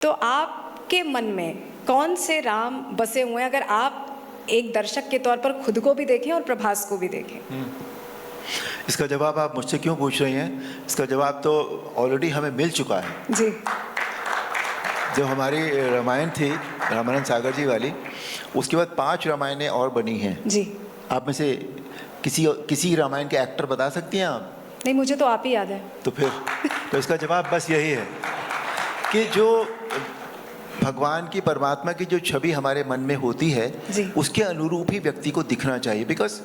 तो आपके मन में कौन से राम बसे हुए हैं, अगर आप एक दर्शक के तौर पर खुद को भी देखें और प्रभास को भी देखें? इसका जवाब आप मुझसे क्यों पूछ रही हैं? इसका जवाब तो ऑलरेडी हमें मिल चुका है। जी। जो हमारी रामायण थी रामानंद सागर जी वाली, उसके बाद 5 रामायणें और बनी हैं। जी। आप में से किसी रामायण के एक्टर बता सकती हैं आप? नहीं, मुझे तो आप ही याद है। तो फिर तो इसका जवाब बस यही है कि जो भगवान की, परमात्मा की जो छवि हमारे मन में होती है, उसके अनुरूप ही व्यक्ति को दिखना चाहिए। बिकॉज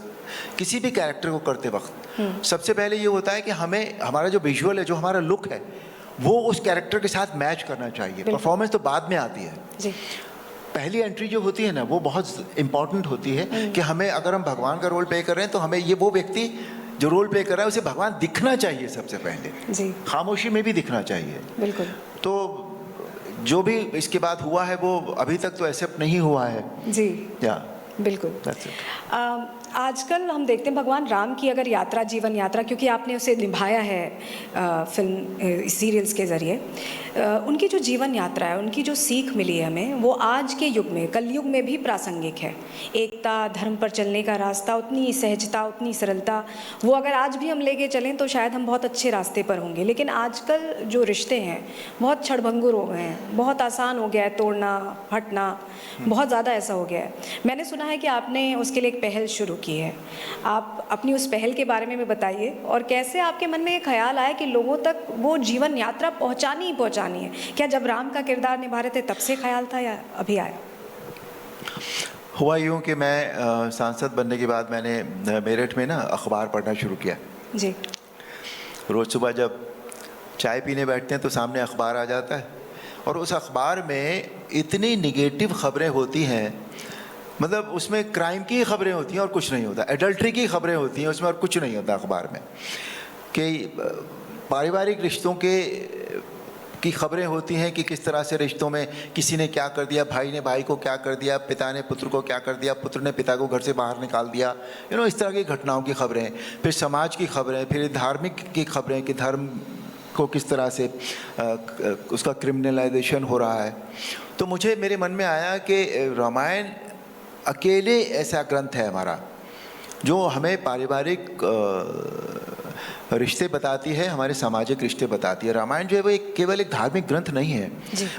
किसी भी कैरेक्टर को करते वक्त सबसे पहले ये होता है कि हमें हमारा जो विजुअल है, जो हमारा लुक है, वो उस कैरेक्टर के साथ मैच करना चाहिए। परफॉर्मेंस तो बाद में आती है। जी। पहली एंट्री जो होती है ना, वो बहुत इंपॉर्टेंट होती है कि हमें, अगर हम भगवान का रोल प्ले कर रहे हैं, तो हमें ये वो व्यक्ति जो रोल प्ले कर रहा है उसे भगवान दिखना चाहिए सबसे पहले। जी। खामोशी में भी दिखना चाहिए। बिल्कुल। तो जो भी इसके बाद हुआ है वो अभी तक तो एक्सेप्ट नहीं हुआ है। जी। या बिल्कुल। आजकल हम देखते हैं भगवान राम की अगर यात्रा, जीवन यात्रा, क्योंकि आपने उसे निभाया है फिल्म सीरियल्स के ज़रिए, उनकी जो जीवन यात्रा है, उनकी जो सीख मिली है हमें, वो आज के युग में, कलयुग में भी प्रासंगिक है। एकता, धर्म पर चलने का रास्ता, उतनी सहजता, उतनी सरलता, वो अगर आज भी हम लेके चलें तो शायद हम बहुत अच्छे रास्ते पर होंगे। लेकिन आजकल जो रिश्ते हैं बहुत क्षणभंगुर हो गए हैं, बहुत आसान हो गया है तोड़ना, हटना, बहुत ज़्यादा ऐसा हो गया है। मैंने सुना है कि आपने उसके लिए एक पहल शुरू की है। आप अपनी उस पहल के बारे में बताइए, और कैसे आपके मन में ये ख्याल आया कि लोगों तक वो जीवन यात्रा पहुंचानी ही पहुंचानी है? क्या जब राम का किरदार निभा रहे थे तब से ख्याल था या अभी आया? हुआ यूँ कि मैं सांसद बनने के बाद मैंने मेरठ में ना अखबार पढ़ना शुरू किया। जी। रोज़ सुबह जब चाय पीने बैठते हैं तो सामने अखबार आ जाता है, और उस अखबार में इतनी निगेटिव खबरें होती हैं, मतलब उसमें क्राइम की खबरें होती हैं और कुछ नहीं होता, एडल्ट्री की खबरें होती हैं उसमें और कुछ नहीं होता अखबार में, कि पारिवारिक रिश्तों की खबरें होती हैं कि किस तरह से रिश्तों में किसी ने क्या कर दिया, भाई ने भाई को क्या कर दिया, पिता ने पुत्र को क्या कर दिया, पुत्र ने पिता को घर से बाहर निकाल दिया, इस तरह की घटनाओं की खबरें, फिर समाज की खबरें, फिर धार्मिक की खबरें कि धर्म को किस तरह से उसका क्रिमिनलाइजेशन हो रहा है। तो मुझे मेरे मन में आया कि रामायण अकेले ऐसा ग्रंथ है हमारा जो हमें पारिवारिक रिश्ते बताती है, हमारे सामाजिक रिश्ते बताती है। रामायण जो है वो केवल एक धार्मिक ग्रंथ नहीं है,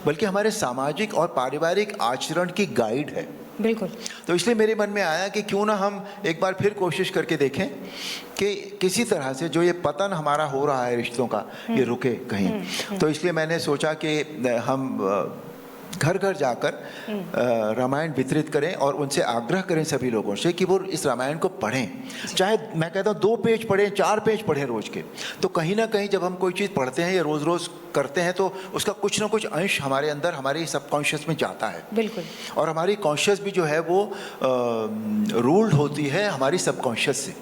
बल्कि हमारे सामाजिक और पारिवारिक आचरण की गाइड है। बिल्कुल। तो इसलिए मेरे मन में आया कि क्यों ना हम एक बार फिर कोशिश करके देखें कि किसी तरह से जो ये पतन हमारा हो रहा है रिश्तों का, ये रुके कहीं। तो इसलिए मैंने सोचा कि हम घर घर जाकर रामायण वितरित करें और उनसे आग्रह करें सभी लोगों से कि वो इस रामायण को पढ़ें। चाहे मैं कहता हूँ 2 पेज पढ़ें, 4 पेज पढ़ें रोज़ के, तो कहीं ना कहीं जब हम कोई चीज़ पढ़ते हैं या रोज़ रोज़ करते हैं तो उसका कुछ ना कुछ अंश हमारे अंदर, हमारे सबकॉन्शियस में जाता है। बिल्कुल। और हमारी कॉन्शियस भी जो है वो रूल्ड होती है हमारी सबकॉन्शियस से।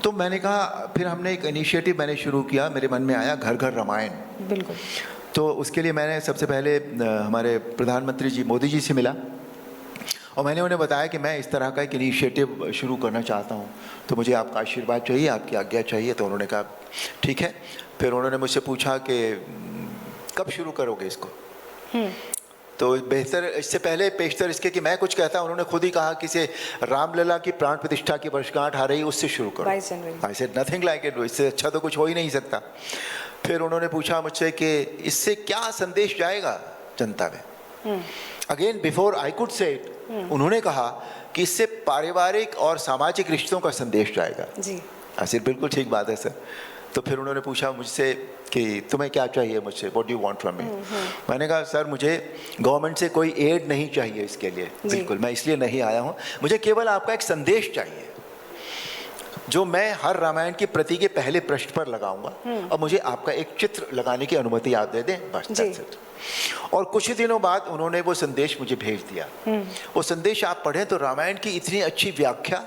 तो मैंने कहा, फिर हमने एक इनिशिएटिव मैंने शुरू किया, मेरे मन में आया घर घर रामायण। बिल्कुल। तो उसके लिए मैंने सबसे पहले हमारे प्रधानमंत्री जी मोदी जी से मिला और मैंने उन्हें बताया कि मैं इस तरह का एक इनिशिएटिव शुरू करना चाहता हूँ, तो मुझे आपका आशीर्वाद चाहिए, आपकी आज्ञा चाहिए। तो उन्होंने कहा ठीक है। फिर उन्होंने मुझसे पूछा कि कब शुरू करोगे इसको? तो बेहतर, इससे पहले पेशतर इसके कि मैं कुछ कहता, उन्होंने खुद ही कहा कि से रामलला की प्राण प्रतिष्ठा की वर्षगांठ आ रही, उससे शुरू करो। I said nothing like it, इससे अच्छा तो कुछ हो ही नहीं सकता। फिर उन्होंने पूछा मुझसे कि इससे क्या संदेश जाएगा जनता में। Again before I could say it, उन्होंने कहा कि इससे पारिवारिक और सामाजिक रिश्तों का संदेश जाएगा। जी। सर बिल्कुल ठीक बात है सर। तो फिर उन्होंने पूछा मुझसे कि तुम्हें क्या चाहिए मुझसे, what do you want from me? मैंने कहा सर मुझे गवर्नमेंट से कोई एड नहीं चाहिए इसके लिए, बिल्कुल मैं इसलिए नहीं आया हूँ, मुझे केवल आपका एक संदेश चाहिए जो मैं हर रामायण की प्रति के पहले पृष्ठ पर लगाऊंगा, और मुझे आपका एक चित्र लगाने की अनुमति आप दे दें, बस। और कुछ ही दिनों बाद उन्होंने वो संदेश मुझे भेज दिया। वो संदेश आप पढ़ें तो रामायण की इतनी अच्छी व्याख्या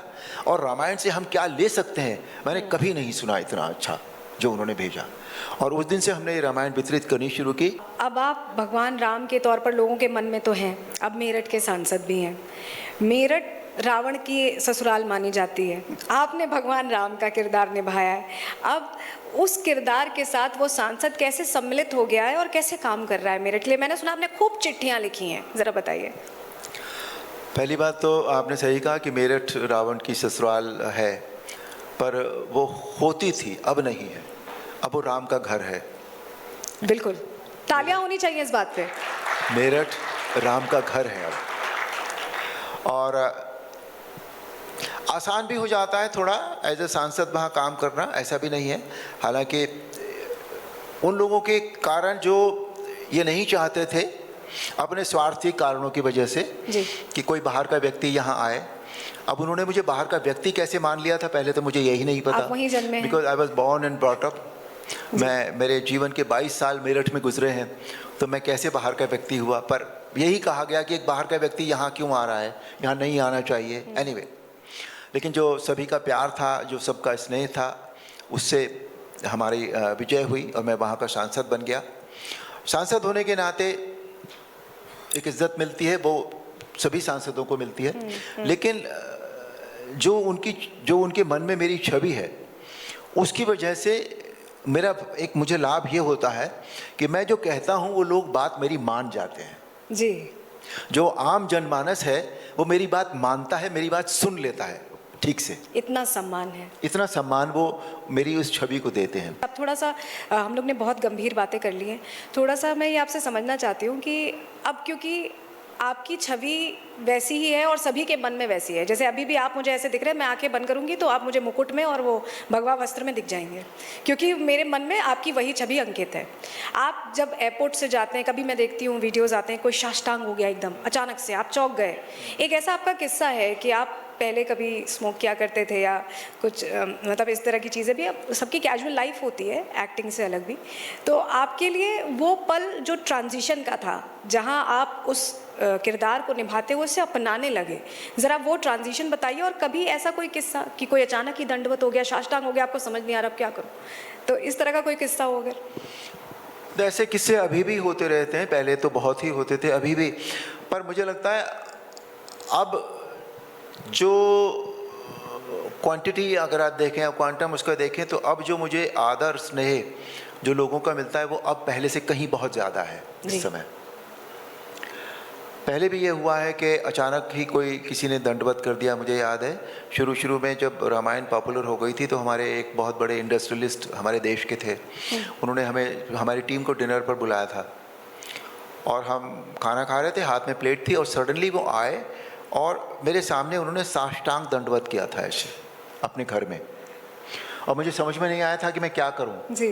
और रामायण से हम क्या ले सकते हैं, मैंने कभी नहीं सुना इतना अच्छा जो उन्होंने भेजा। और उस दिन से हमने ये रामायण वितरित करनी शुरू की। अब आप भगवान राम के तौर पर लोगों के मन में तो हैं, अब मेरठ के सांसद भी हैं। मेरठ रावण की ससुराल मानी जाती है, आपने भगवान राम का किरदार निभाया है। अब उस किरदार के साथ वो सांसद कैसे सम्मिलित हो गया है और कैसे काम कर रहा है मेरठ के लिए? मैंने सुना आपने खूब चिट्ठियाँ लिखी हैं, ज़रा बताइए। पहली बात तो आपने सही कहा कि मेरठ रावण की ससुराल है, पर वो होती थी, अब नहीं है। अब वो राम का घर है। बिल्कुल, तालियां होनी चाहिए इस बात पे। मेरठ राम का घर है अब। और आसान भी हो जाता है थोड़ा एज ए सांसद वहाँ काम करना, ऐसा भी नहीं है। हालांकि उन लोगों के कारण जो ये नहीं चाहते थे अपने स्वार्थी कारणों की वजह से जी। कि कोई बाहर का व्यक्ति यहाँ आए, अब उन्होंने मुझे बाहर का व्यक्ति कैसे मान लिया था पहले तो मुझे यही नहीं पता। आप वहीं जन्मे हैं। Because I was born and brought up. मेरे जीवन के 22 साल मेरठ में गुजरे हैं, तो मैं कैसे बाहर का व्यक्ति हुआ। पर यही कहा गया कि एक बाहर का व्यक्ति यहाँ क्यों आ रहा है, यहाँ नहीं आना चाहिए। एनीवे, लेकिन जो सभी का प्यार था, जो सबका स्नेह था, उससे हमारी विजय हुई और मैं वहाँ का सांसद बन गया। सांसद होने के नाते एक इज़्ज़त मिलती है, वो सभी सांसदों को मिलती है। लेकिन जो उनके मन में मेरी छवि है, उसकी वजह से मेरा एक मुझे लाभ ये होता है कि मैं जो कहता हूँ वो लोग बात मेरी मान जाते हैं। जी। जो आम जनमानस है वो मेरी बात मानता है, मेरी बात सुन लेता है ठीक से। इतना सम्मान है, इतना सम्मान वो मेरी उस छवि को देते हैं। अब थोड़ा सा हम लोग ने बहुत गंभीर बातें कर ली हैं, थोड़ा सा मैं ये आपसे समझना चाहती हूँ कि अब क्योंकि आपकी छवि वैसी ही है और सभी के मन में वैसी है, जैसे अभी भी आप मुझे ऐसे दिख रहे हैं, मैं आंखें बंद करूंगी तो आप मुझे मुकुट में और वो भगवा वस्त्र में दिख जाएंगे, क्योंकि मेरे मन में आपकी वही छवि अंकित है। आप जब एयरपोर्ट से जाते हैं, कभी मैं देखती हूँ वीडियोज़ आते हैं, कोई साष्टांग हो गया एकदम अचानक से, आप चौंक गए। एक ऐसा आपका किस्सा है कि आप पहले कभी स्मोक किया करते थे या कुछ मतलब इस तरह की चीज़ें भी, अब सबकी कैजुअल लाइफ होती है एक्टिंग से अलग भी, तो आपके लिए वो पल जो ट्रांजिशन का था, जहां आप उस किरदार को निभाते हुए उसे अपनाने लगे, ज़रा वो ट्रांजिशन बताइए। और कभी ऐसा कोई किस्सा कि कोई अचानक ही दंडवत हो गया, साष्टांग हो गया, आपको समझ नहीं आ रहा अब क्या करूं, तो इस तरह का कोई किस्सा हो अगर? तो ऐसे किस्से अभी भी होते रहते हैं, पहले तो बहुत ही होते थे, अभी भी। पर मुझे लगता है अब जो क्वांटिटी अगर आप देखें या क्वांटम उसका देखें, तो अब जो मुझे आदर स्नेह जो लोगों का मिलता है वो अब पहले से कहीं बहुत ज़्यादा है इस समय। पहले भी ये हुआ है कि अचानक ही कोई किसी ने दंडवत कर दिया। मुझे याद है शुरू में जब रामायण पॉपुलर हो गई थी तो हमारे एक बहुत बड़े इंडस्ट्रियलिस्ट हमारे देश के थे, उन्होंने हमारी टीम को डिनर पर बुलाया था और हम खाना खा रहे थे, हाथ में प्लेट थी और सडनली वो आए और मेरे सामने उन्होंने साष्टांग दंडवत किया था ऐसे अपने घर में, और मुझे समझ में नहीं आया था कि मैं क्या करूं। जी।